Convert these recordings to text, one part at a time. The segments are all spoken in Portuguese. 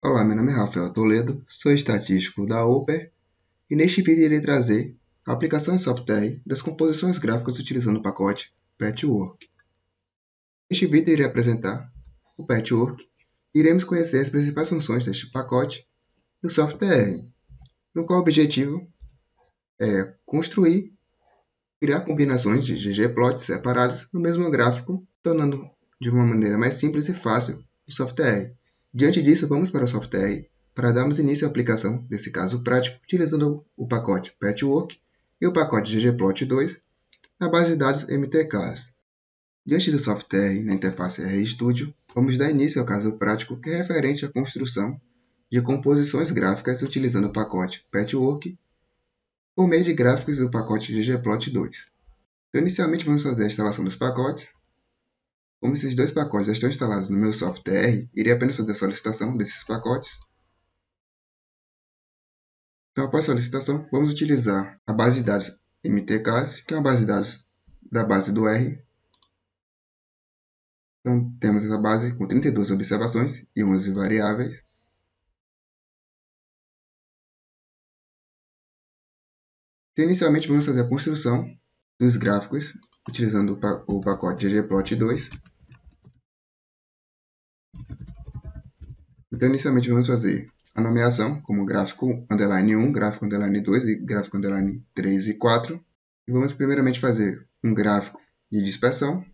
Olá, meu nome é Rafael Toledo, sou estatístico da Upper e neste vídeo irei trazer a aplicação em software das composições gráficas utilizando o pacote Patchwork. Neste vídeo irei apresentar o Patchwork e iremos conhecer as principais funções deste pacote e o software, no qual o objetivo é construir, criar combinações de ggplots separados no mesmo gráfico, tornando de uma maneira mais simples e fácil o software. Diante disso, vamos para o software para darmos início à aplicação desse caso prático utilizando o pacote Patchwork e o pacote ggplot2 na base de dados MTKs. Diante do software na interface RStudio, vamos dar início ao caso prático que é referente à construção de composições gráficas utilizando o pacote Patchwork por meio de gráficos do pacote ggplot2. Então, inicialmente vamos fazer a instalação dos pacotes. Como esses dois pacotes já estão instalados no meu software, irei apenas fazer a solicitação desses pacotes. Então, após a solicitação, vamos utilizar a base de dados MTKs, que é uma base de dados da base do R. Então, temos essa base com 32 observações e 11 variáveis. Então, inicialmente, vamos fazer a construção dos gráficos utilizando o pacote ggplot2. Então, inicialmente, vamos fazer a nomeação como gráfico underline 1, gráfico underline 2 e gráfico underline 3 e 4. E vamos primeiramente fazer um gráfico de dispersão.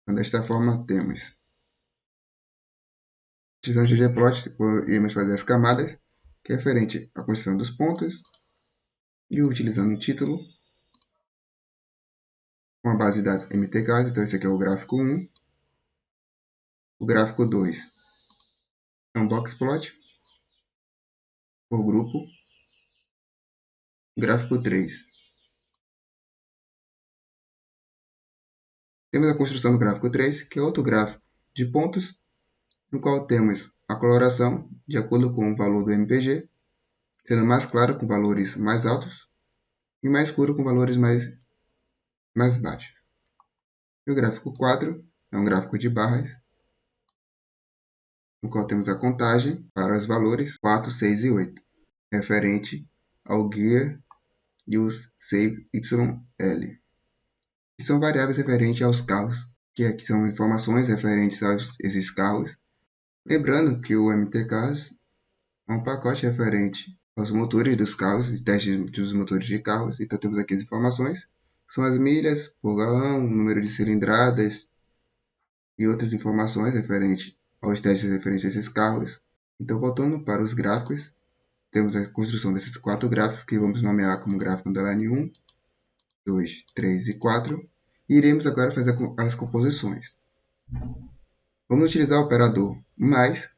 Então, desta forma, temos, utilizando o ggplot, iremos fazer as camadas, que é referente à construção dos pontos, e utilizando o título, uma base de dados MTKs. Então, esse aqui é o gráfico 1. O gráfico 2 é um boxplot por grupo. O gráfico 3. Temos a construção do gráfico 3, que é outro gráfico de pontos, no qual temos a coloração de acordo com o valor do MPG, sendo mais claro com valores mais altos e mais escuro com valores mais baixos. E o gráfico 4 é um gráfico de barras, no qual temos a contagem para os valores 4, 6 e 8, referente ao gear e os save YL, que são variáveis referentes aos carros, que aqui são informações referentes a esses carros. Lembrando que o MTKs é um pacote referente aos motores dos carros e testes dos motores de carros. Então temos aqui as informações, que são as milhas por galão, número de cilindradas e outras informações referentes aos testes referentes a esses carros. Então, voltando para os gráficos, temos a construção desses 4 gráficos que vamos nomear como gráfico underline 1, 2, 3 e 4. E iremos agora fazer as composições. Vamos utilizar o operador mais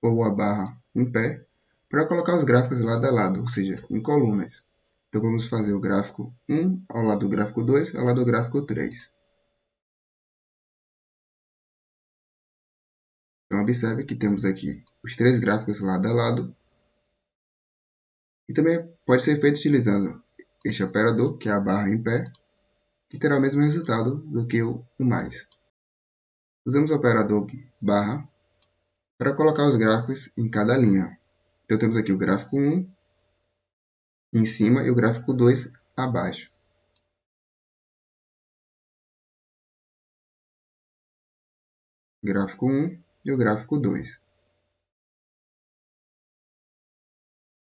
ou a barra em pé para colocar os gráficos lado a lado, ou seja, em colunas. Então vamos fazer o gráfico 1 ao lado do gráfico 2 ao lado do gráfico 3. Então observe que temos aqui os 3 gráficos lado a lado. E também pode ser feito utilizando este operador, que é a barra em pé, que terá o mesmo resultado do que o mais. Usamos o operador barra para colocar os gráficos em cada linha. Então temos aqui o gráfico 1 em cima e o gráfico 2 abaixo. Gráfico 1 e o gráfico 2.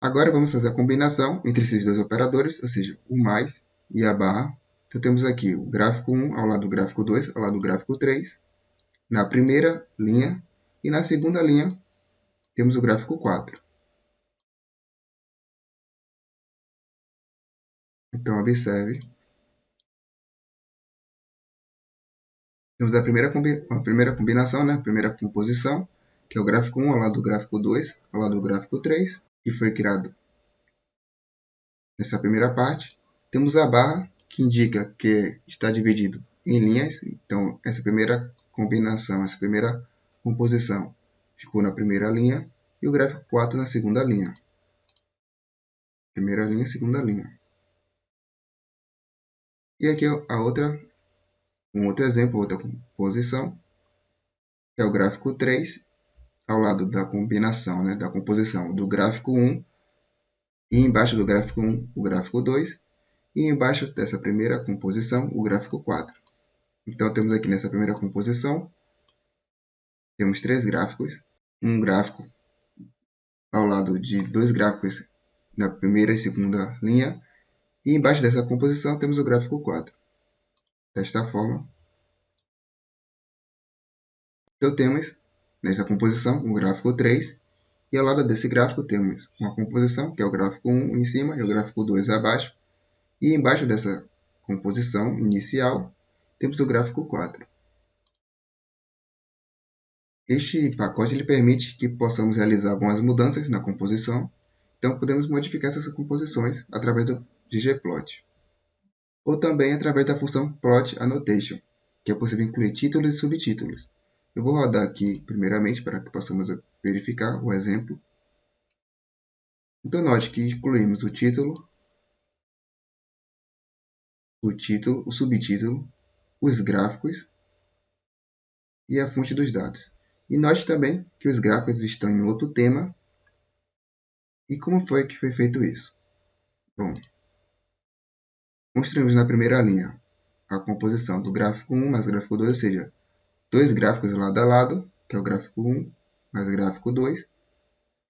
Agora vamos fazer a combinação entre esses dois operadores, ou seja, o mais e a barra. Então temos aqui o gráfico 1 ao lado do gráfico 2 ao lado do gráfico 3. Na primeira linha e na segunda linha temos o gráfico 4. Então observe. Temos a primeira combinação, a primeira composição, que é o gráfico 1 ao lado do gráfico 2 ao lado do gráfico 3, que foi criado nessa primeira parte. Temos a barra, que indica que está dividido em linhas. Então, essa primeira combinação, essa primeira composição ficou na primeira linha e o gráfico 4 na segunda linha. Primeira linha, segunda linha. E aqui um outro exemplo, outra composição, que é o gráfico 3 ao lado da combinação, né, da composição do gráfico 1, e embaixo do gráfico 1, o gráfico 2, e embaixo dessa primeira composição, o gráfico 4. Então, temos aqui nessa primeira composição, temos 3 gráficos, um gráfico ao lado de 2 gráficos na primeira e segunda linha, e embaixo dessa composição temos o gráfico 4. Desta forma, então temos nessa composição o gráfico 3, e ao lado desse gráfico temos uma composição, que é o gráfico 1 em cima e o gráfico 2 abaixo, e embaixo dessa composição inicial temos o gráfico 4. Este pacote ele permite que possamos realizar algumas mudanças na composição, então podemos modificar essas composições através do ggplot, ou também através da função plot annotation, que é possível incluir títulos e subtítulos. Eu vou rodar aqui primeiramente para que possamos verificar o exemplo. Então note que incluímos o título, o subtítulo, os gráficos e a fonte dos dados. E note também que os gráficos estão em outro tema. E como foi que foi feito isso? Bom, construímos na primeira linha a composição do gráfico 1 mais gráfico 2, ou seja, 2 gráficos lado a lado, que é o gráfico 1 mais gráfico 2.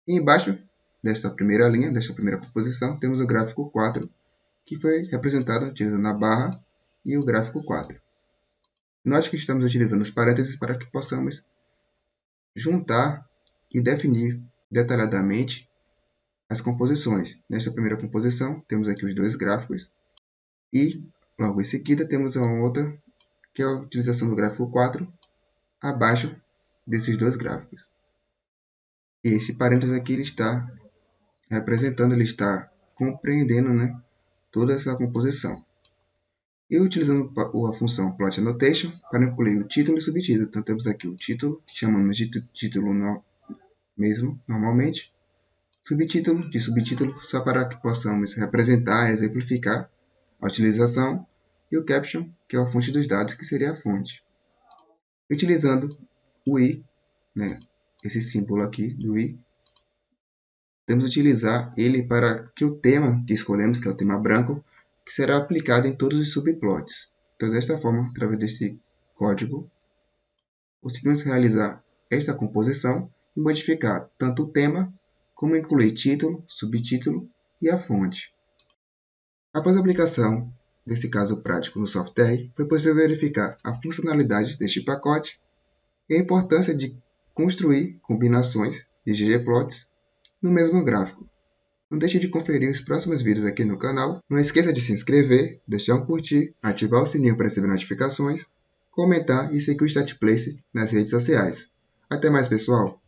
E embaixo desta primeira linha, desta primeira composição, temos o gráfico 4, que foi representado utilizando a barra e o gráfico 4. Note que estamos utilizando os parênteses para que possamos juntar e definir detalhadamente as composições. Nesta primeira composição, temos aqui os 2 gráficos e logo em seguida temos a outra, que é a utilização do gráfico 4 abaixo desses 2 gráficos. E esse parênteses aqui ele está representando, ele está compreendendo, né, toda essa composição. E utilizando a função plot annotation para incluir o título e o subtítulo. Então temos aqui o título, que chamamos de título mesmo, normalmente. Subtítulo de subtítulo, só para que possamos representar, exemplificar a utilização. E o caption, que é a fonte dos dados, que seria a fonte. Utilizando o i, né, esse símbolo aqui do i, temos que utilizar ele para que o tema que escolhemos, que é o tema branco, que será aplicado em todos os subplots. Então, desta forma, através desse código, conseguimos realizar esta composição e modificar tanto o tema, como incluir título, subtítulo e a fonte. Após a aplicação desse caso prático no software, foi possível verificar a funcionalidade deste pacote e a importância de construir combinações de ggplots no mesmo gráfico. Não deixe de conferir os próximos vídeos aqui no canal. Não esqueça de se inscrever, deixar um curtir, ativar o sininho para receber notificações, comentar e seguir o StatPlace nas redes sociais. Até mais, pessoal!